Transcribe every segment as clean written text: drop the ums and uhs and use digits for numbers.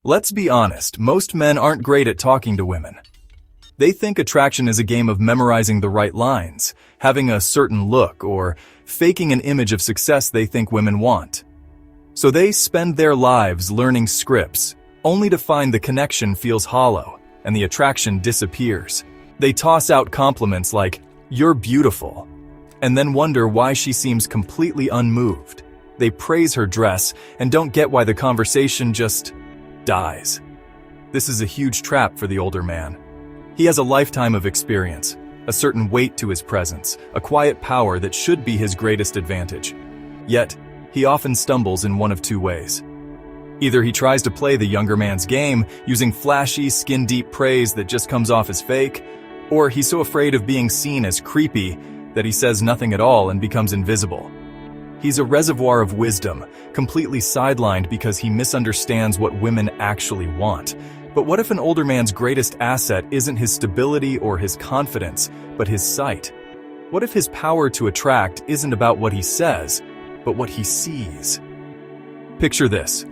Let's be honest, most men aren't great at talking to women. They think attraction is a game of memorizing the right lines, having a certain look, or faking an image of success they think women want. So they spend their lives learning scripts, only to find the connection feels hollow and the attraction disappears. They toss out compliments like, "You're beautiful," and then wonder why she seems completely unmoved. They praise her dress and don't get why the conversation just dies. This is a huge trap for the older man. He has a lifetime of experience, a certain weight to his presence, a quiet power that should be his greatest advantage. Yet, he often stumbles in one of two ways. Either he tries to play the younger man's game, using flashy, skin-deep praise that just comes off as fake, or he's so afraid of being seen as creepy that he says nothing at all and becomes invisible. He's a reservoir of wisdom, completely sidelined because he misunderstands what women actually want. But what if an older man's greatest asset isn't his stability or his confidence, but his sight? What if his power to attract isn't about what he says, but what he sees? Picture this.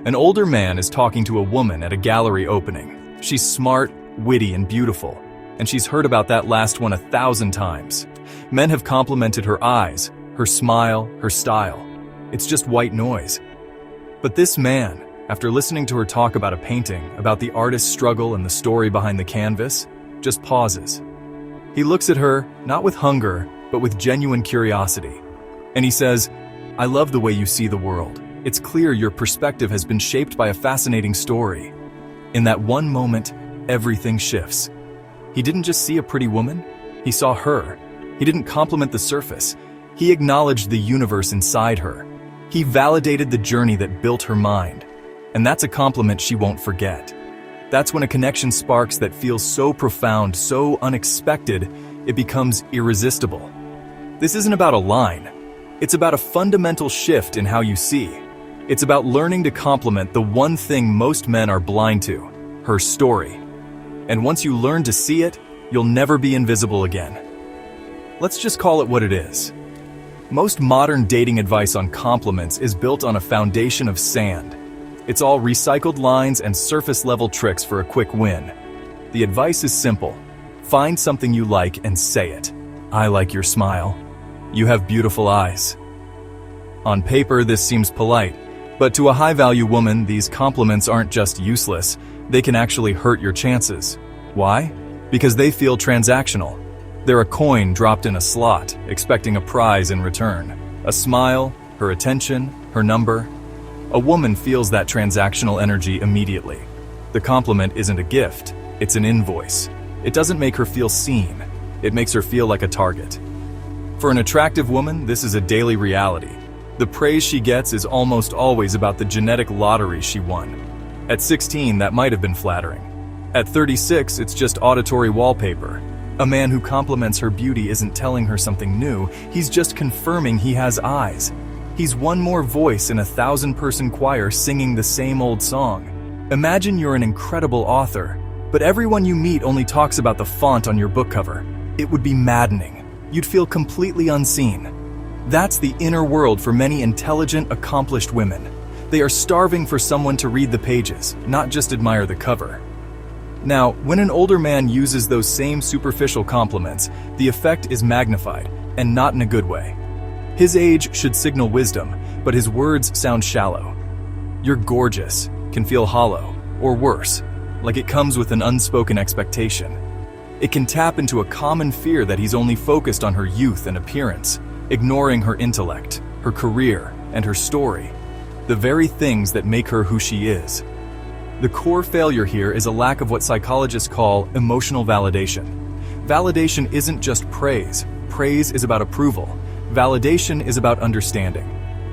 An older man is talking to a woman at a gallery opening. She's smart, witty, and beautiful, and she's heard about that last one 1,000 times. Men have complimented her eyes, her smile, her style. It's just white noise. But this man, after listening to her talk about a painting, about the artist's struggle and the story behind the canvas, just pauses. He looks at her, not with hunger, but with genuine curiosity. And he says, "I love the way you see the world. It's clear your perspective has been shaped by a fascinating story." In that one moment, everything shifts. He didn't just see a pretty woman, he saw her. He didn't compliment the surface. He acknowledged the universe inside her. He validated the journey that built her mind. And that's a compliment she won't forget. That's when a connection sparks that feels so profound, so unexpected, it becomes irresistible. This isn't about a line. It's about a fundamental shift in how you see. It's about learning to compliment the one thing most men are blind to, her story. And once you learn to see it, you'll never be invisible again. Let's just call it what it is. Most modern dating advice on compliments is built on a foundation of sand. It's all recycled lines and surface-level tricks for a quick win. The advice is simple. Find something you like and say it. "I like your smile. You have beautiful eyes." On paper, this seems polite, but to a high-value woman, these compliments aren't just useless, they can actually hurt your chances. Why? Because they feel transactional. They're a coin dropped in a slot, expecting a prize in return. A smile, her attention, her number. A woman feels that transactional energy immediately. The compliment isn't a gift, it's an invoice. It doesn't make her feel seen, it makes her feel like a target. For an attractive woman, this is a daily reality. The praise she gets is almost always about the genetic lottery she won. At 16, that might have been flattering. At 36, it's just auditory wallpaper. A man who compliments her beauty isn't telling her something new, he's just confirming he has eyes. He's one more voice in a 1,000-person choir singing the same old song. Imagine you're an incredible author, but everyone you meet only talks about the font on your book cover. It would be maddening. You'd feel completely unseen. That's the inner world for many intelligent, accomplished women. They are starving for someone to read the pages, not just admire the cover. Now, when an older man uses those same superficial compliments, the effect is magnified, and not in a good way. His age should signal wisdom, but his words sound shallow. "You're gorgeous" can feel hollow, or worse, like it comes with an unspoken expectation. It can tap into a common fear that he's only focused on her youth and appearance, ignoring her intellect, her career, and her story, the very things that make her who she is. The core failure here is a lack of what psychologists call emotional validation. Validation isn't just praise. Praise is about approval. Validation is about understanding.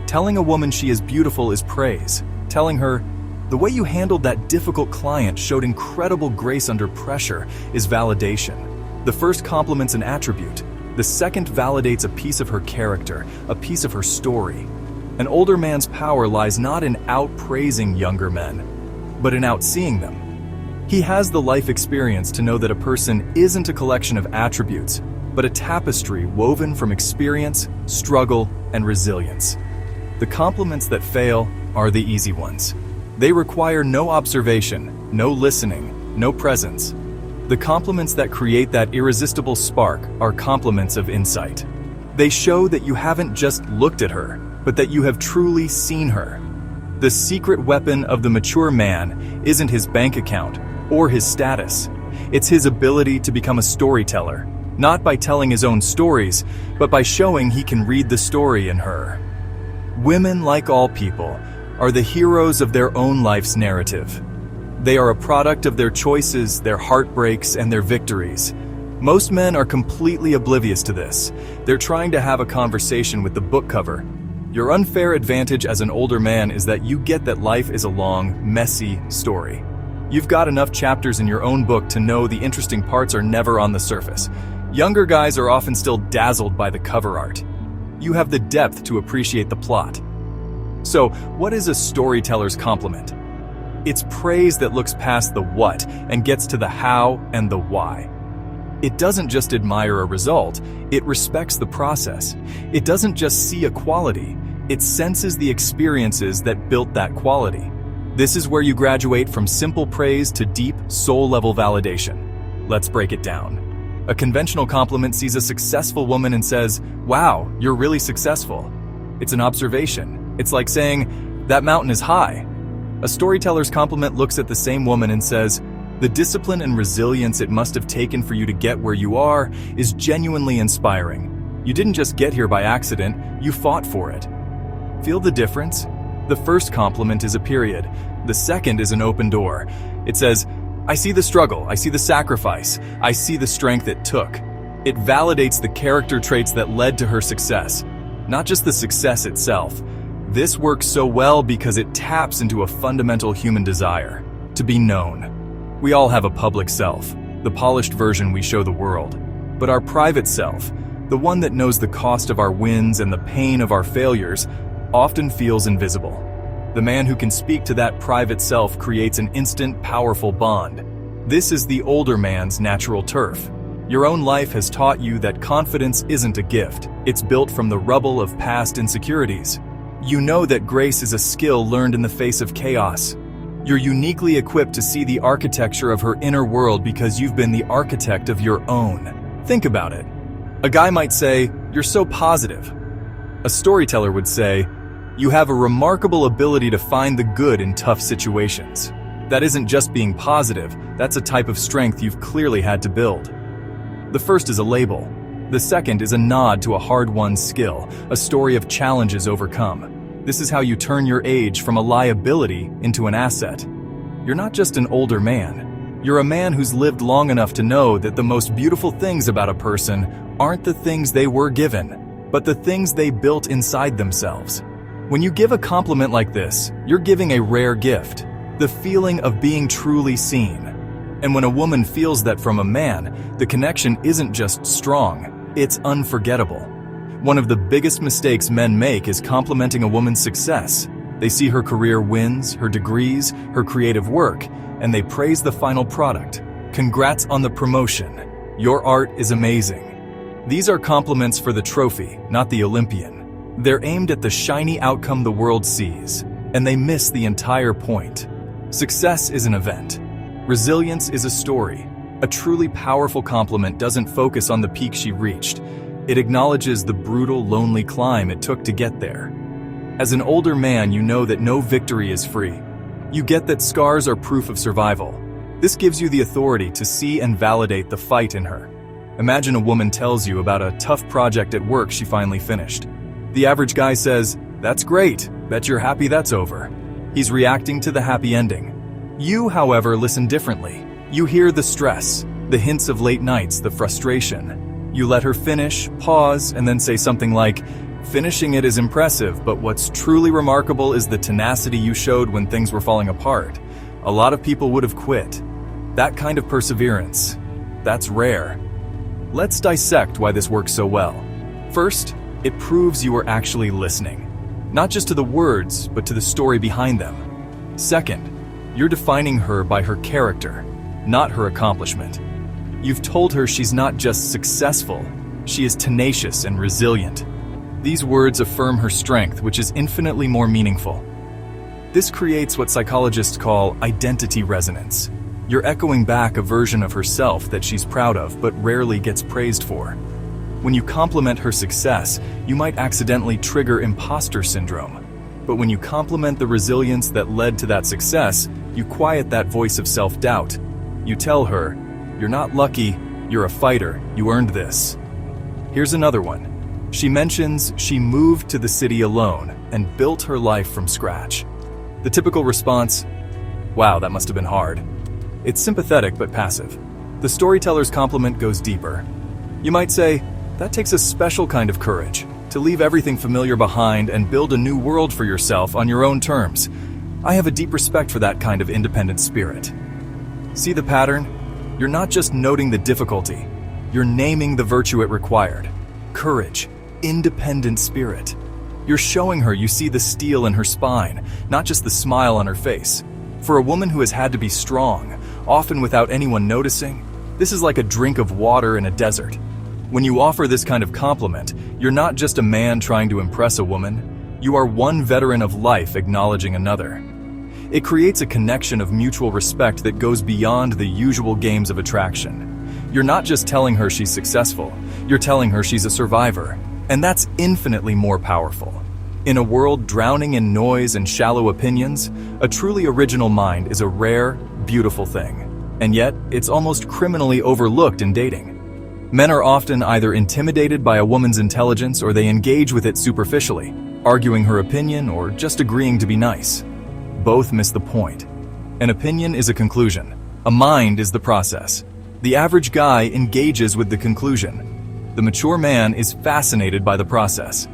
Telling a woman she is beautiful is praise. Telling her, "The way you handled that difficult client showed incredible grace under pressure," is validation. The first compliment's an attribute. The second validates a piece of her character, a piece of her story. An older man's power lies not in outpraising younger men, but in outseeing them. He has the life experience to know that a person isn't a collection of attributes, but a tapestry woven from experience, struggle, and resilience. The compliments that fail are the easy ones. They require no observation, no listening, no presence. The compliments that create that irresistible spark are compliments of insight. They show that you haven't just looked at her, but that you have truly seen her. The secret weapon of the mature man isn't his bank account or his status. It's his ability to become a storyteller, not by telling his own stories, but by showing he can read the story in her. Women, like all people, are the heroes of their own life's narrative. They are a product of their choices, their heartbreaks, and their victories. Most men are completely oblivious to this. They're trying to have a conversation with the book cover. Your unfair advantage as an older man is that you get that life is a long, messy story. You've got enough chapters in your own book to know the interesting parts are never on the surface. Younger guys are often still dazzled by the cover art. You have the depth to appreciate the plot. So, what is a storyteller's compliment? It's praise that looks past the what and gets to the how and the why. It doesn't just admire a result, it respects the process. It doesn't just see a quality, it senses the experiences that built that quality. This is where you graduate from simple praise to deep, soul-level validation. Let's break it down. A conventional compliment sees a successful woman and says, "Wow, you're really successful." It's an observation. It's like saying, "That mountain is high." A storyteller's compliment looks at the same woman and says, "The discipline and resilience it must have taken for you to get where you are is genuinely inspiring. You didn't just get here by accident, you fought for it." Feel the difference? The first compliment is a period. The second is an open door. It says, "I see the struggle, I see the sacrifice, I see the strength it took." It validates the character traits that led to her success, not just the success itself. This works so well because it taps into a fundamental human desire, to be known. We all have a public self, the polished version we show the world. But our private self, the one that knows the cost of our wins and the pain of our failures, often feels invisible. The man who can speak to that private self creates an instant, powerful bond. This is the older man's natural turf. Your own life has taught you that confidence isn't a gift. It's built from the rubble of past insecurities. You know that grace is a skill learned in the face of chaos. You're uniquely equipped to see the architecture of her inner world because you've been the architect of your own. Think about it. A guy might say, "You're so positive." A storyteller would say, "You have a remarkable ability to find the good in tough situations." That isn't just being positive, that's a type of strength you've clearly had to build. The first is a label. The second is a nod to a hard-won skill, a story of challenges overcome. This is how you turn your age from a liability into an asset. You're not just an older man. You're a man who's lived long enough to know that the most beautiful things about a person aren't the things they were given, but the things they built inside themselves. When you give a compliment like this, you're giving a rare gift, the feeling of being truly seen. And when a woman feels that from a man, the connection isn't just strong, it's unforgettable. One of the biggest mistakes men make is complimenting a woman's success. They see her career wins, her degrees, her creative work, and they praise the final product. "Congrats on the promotion. Your art is amazing." These are compliments for the trophy, not the Olympian. They're aimed at the shiny outcome the world sees, and they miss the entire point. Success is an event. Resilience is a story. A truly powerful compliment doesn't focus on the peak she reached. It acknowledges the brutal, lonely climb it took to get there. As an older man, you know that no victory is free. You get that scars are proof of survival. This gives you the authority to see and validate the fight in her. Imagine a woman tells you about a tough project at work she finally finished. The average guy says, "That's great, bet you're happy that's over." He's reacting to the happy ending. You, however, listen differently. You hear the stress, the hints of late nights, the frustration. You let her finish, pause, and then say something like, "Finishing it is impressive, but what's truly remarkable is the tenacity you showed when things were falling apart. A lot of people would have quit." That kind of perseverance, that's rare. Let's dissect why this works so well. First, it proves you are actually listening. Not just to the words, but to the story behind them. Second, you're defining her by her character, not her accomplishment. You've told her she's not just successful, she is tenacious and resilient. These words affirm her strength, which is infinitely more meaningful. This creates what psychologists call identity resonance. You're echoing back a version of herself that she's proud of but rarely gets praised for. When you compliment her success, you might accidentally trigger imposter syndrome. But when you compliment the resilience that led to that success, you quiet that voice of self-doubt. You tell her, "You're not lucky, you're a fighter, you earned this." Here's another one. She mentions she moved to the city alone and built her life from scratch. The typical response, "Wow, that must have been hard." It's sympathetic but passive. The storyteller's compliment goes deeper. You might say, "That takes a special kind of courage, to leave everything familiar behind and build a new world for yourself on your own terms. I have a deep respect for that kind of independent spirit." See the pattern? You're not just noting the difficulty, you're naming the virtue it required. Courage, independent spirit. You're showing her you see the steel in her spine, not just the smile on her face. For a woman who has had to be strong, often without anyone noticing, this is like a drink of water in a desert. When you offer this kind of compliment, you're not just a man trying to impress a woman, you are one veteran of life acknowledging another. It creates a connection of mutual respect that goes beyond the usual games of attraction. You're not just telling her she's successful, you're telling her she's a survivor, and that's infinitely more powerful. In a world drowning in noise and shallow opinions, a truly original mind is a rare, beautiful thing. And yet, it's almost criminally overlooked in dating. Men are often either intimidated by a woman's intelligence or they engage with it superficially, arguing her opinion or just agreeing to be nice. Both miss the point. An opinion is a conclusion. A mind is the process. The average guy engages with the conclusion. The mature man is fascinated by the process.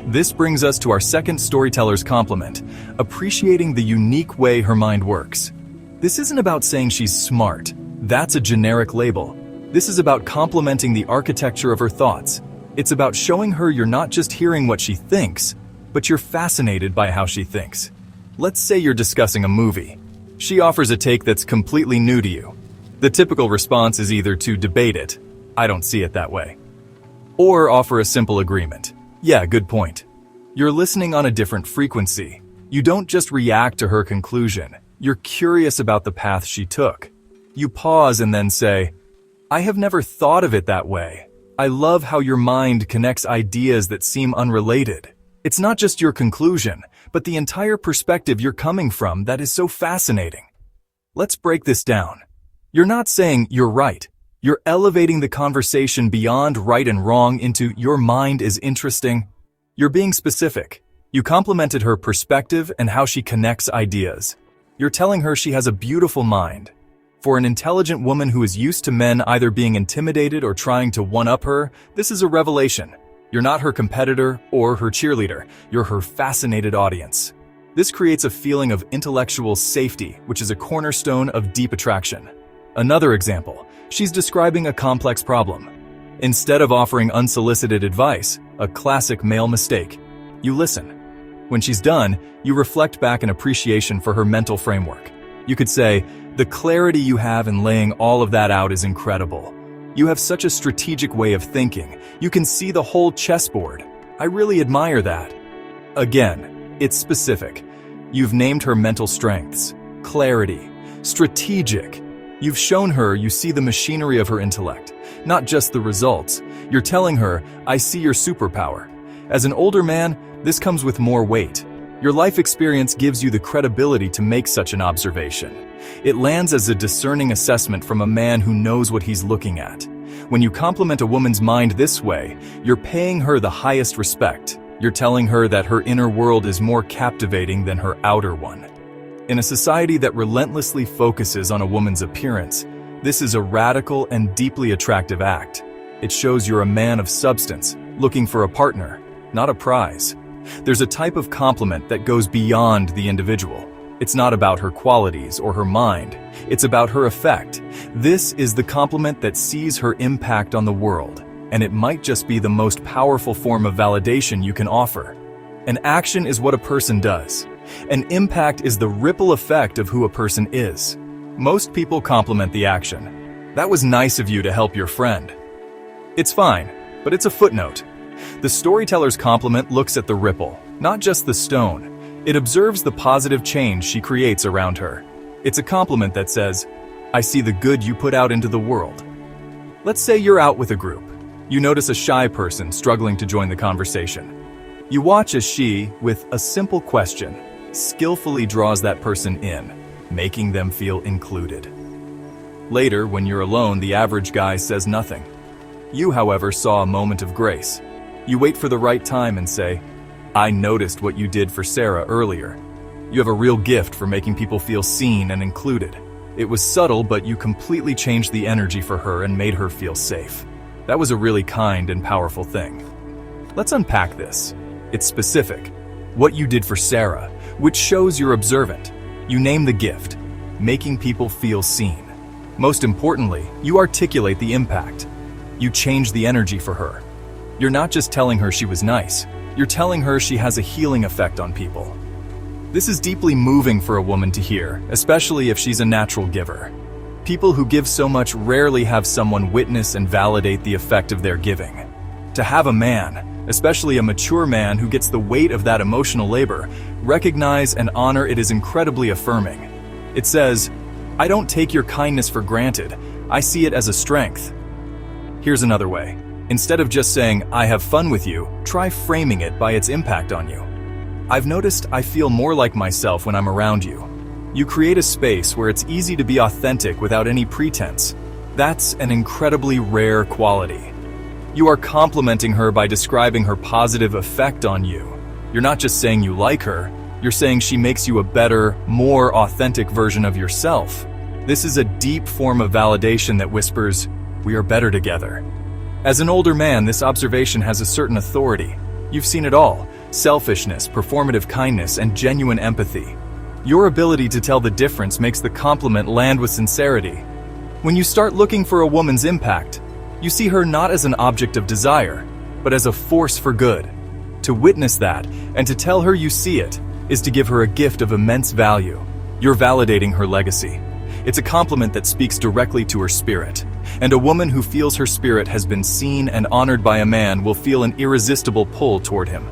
This brings us to our second storyteller's compliment, appreciating the unique way her mind works. This isn't about saying she's smart. That's a generic label. This is about complimenting the architecture of her thoughts. It's about showing her you're not just hearing what she thinks, but you're fascinated by how she thinks. Let's say you're discussing a movie. She offers a take that's completely new to you. The typical response is either to debate it, "I don't see it that way," or offer a simple agreement, "Yeah, good point." You're listening on a different frequency. You don't just react to her conclusion. You're curious about the path she took. You pause and then say, "I have never thought of it that way. I love how your mind connects ideas that seem unrelated." It's not just your conclusion, but the entire perspective you're coming from that is so fascinating. Let's break this down. You're not saying you're right. You're elevating the conversation beyond right and wrong into "your mind is interesting." You're being specific. You complimented her perspective and how she connects ideas. You're telling her she has a beautiful mind. For an intelligent woman who is used to men either being intimidated or trying to one-up her, this is a revelation. You're not her competitor or her cheerleader. You're her fascinated audience. This creates a feeling of intellectual safety, which is a cornerstone of deep attraction. Another example, she's describing a complex problem. Instead of offering unsolicited advice, a classic male mistake, you listen. When she's done, you reflect back an appreciation for her mental framework. You could say, "The clarity you have in laying all of that out is incredible. You have such a strategic way of thinking. You can see the whole chessboard. I really admire that." Again, it's specific. You've named her mental strengths, clarity, strategic. You've shown her you see the machinery of her intellect, not just the results. You're telling her, "I see your superpower." As an older man, this comes with more weight. Your life experience gives you the credibility to make such an observation. It lands as a discerning assessment from a man who knows what he's looking at. When you compliment a woman's mind this way, you're paying her the highest respect. You're telling her that her inner world is more captivating than her outer one. In a society that relentlessly focuses on a woman's appearance, this is a radical and deeply attractive act. It shows you're a man of substance, looking for a partner, not a prize. There's a type of compliment that goes beyond the individual. It's not about her qualities or her mind. It's about her effect. This is the compliment that sees her impact on the world, and it might just be the most powerful form of validation you can offer. An action is what a person does. An impact is the ripple effect of who a person is. Most people compliment the action. "That was nice of you to help your friend." It's fine, but it's a footnote. The storyteller's compliment looks at the ripple, not just the stone. It observes the positive change she creates around her. It's a compliment that says, "I see the good you put out into the world." Let's say you're out with a group. You notice a shy person struggling to join the conversation. You watch as she, with a simple question, skillfully draws that person in, making them feel included. Later, when you're alone, the average guy says nothing. You, however, saw a moment of grace. You wait for the right time and say, "I noticed what you did for Sarah earlier." You have a real gift for making people feel seen and included. It was subtle, but you completely changed the energy for her and made her feel safe. That was a really kind and powerful thing. Let's unpack this. It's specific. What you did for Sarah, which shows you're observant. You name the gift, making people feel seen. Most importantly, you articulate the impact. You change the energy for her. You're not just telling her she was nice, you're telling her she has a healing effect on people. This is deeply moving for a woman to hear, especially if she's a natural giver. People who give so much rarely have someone witness and validate the effect of their giving. To have a man, especially a mature man who gets the weight of that emotional labor, recognize and honor it is incredibly affirming. It says, "I don't take your kindness for granted. I see it as a strength." Here's another way. Instead of just saying, "I have fun with you," try framing it by its impact on you. "I've noticed I feel more like myself when I'm around you." You create a space where it's easy to be authentic without any pretense. That's an incredibly rare quality. You are complimenting her by describing her positive effect on you. You're not just saying you like her, you're saying she makes you a better, more authentic version of yourself. This is a deep form of validation that whispers, "We are better together." As an older man, this observation has a certain authority. You've seen it all: selfishness, performative kindness, and genuine empathy. Your ability to tell the difference makes the compliment land with sincerity. When you start looking for a woman's impact, you see her not as an object of desire, but as a force for good. To witness that, and to tell her you see it, is to give her a gift of immense value. You're validating her legacy. It's a compliment that speaks directly to her spirit. And a woman who feels her spirit has been seen and honored by a man will feel an irresistible pull toward him.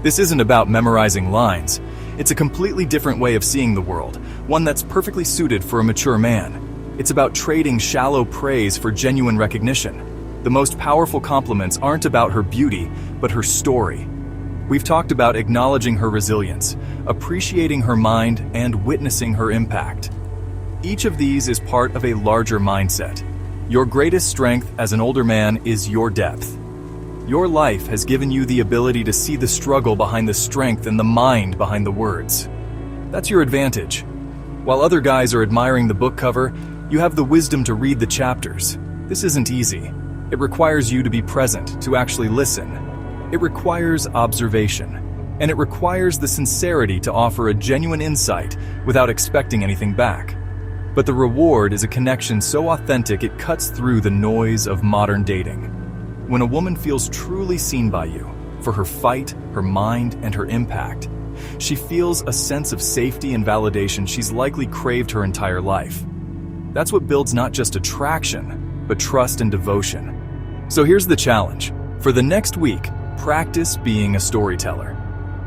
This isn't about memorizing lines. It's a completely different way of seeing the world, one that's perfectly suited for a mature man. It's about trading shallow praise for genuine recognition. The most powerful compliments aren't about her beauty, but her story. We've talked about acknowledging her resilience, appreciating her mind, and witnessing her impact. Each of these is part of a larger mindset. Your greatest strength as an older man is your depth. Your life has given you the ability to see the struggle behind the strength and the mind behind the words. That's your advantage. While other guys are admiring the book cover, you have the wisdom to read the chapters. This isn't easy. It requires you to be present, to actually listen. It requires observation. And it requires the sincerity to offer a genuine insight without expecting anything back. But the reward is a connection so authentic it cuts through the noise of modern dating. When a woman feels truly seen by you, for her fight, her mind, and her impact, she feels a sense of safety and validation she's likely craved her entire life. That's what builds not just attraction, but trust and devotion. So here's the challenge. For the next week, practice being a storyteller.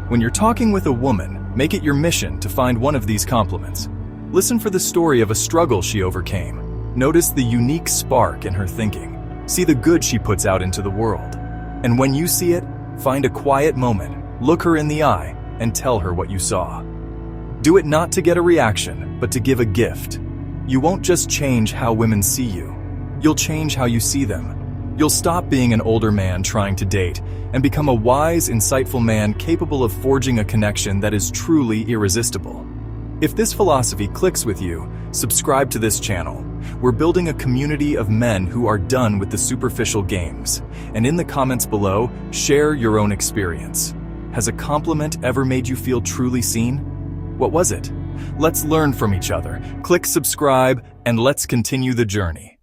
When you're talking with a woman, make it your mission to find one of these compliments. Listen for the story of a struggle she overcame. Notice the unique spark in her thinking. See the good she puts out into the world. And when you see it, find a quiet moment, look her in the eye, and tell her what you saw. Do it not to get a reaction, but to give a gift. You won't just change how women see you. You'll change how you see them. You'll stop being an older man trying to date and become a wise, insightful man capable of forging a connection that is truly irresistible. If this philosophy clicks with you, subscribe to this channel. We're building a community of men who are done with the superficial games. And in the comments below, share your own experience. Has a compliment ever made you feel truly seen? What was it? Let's learn from each other. Click subscribe and let's continue the journey.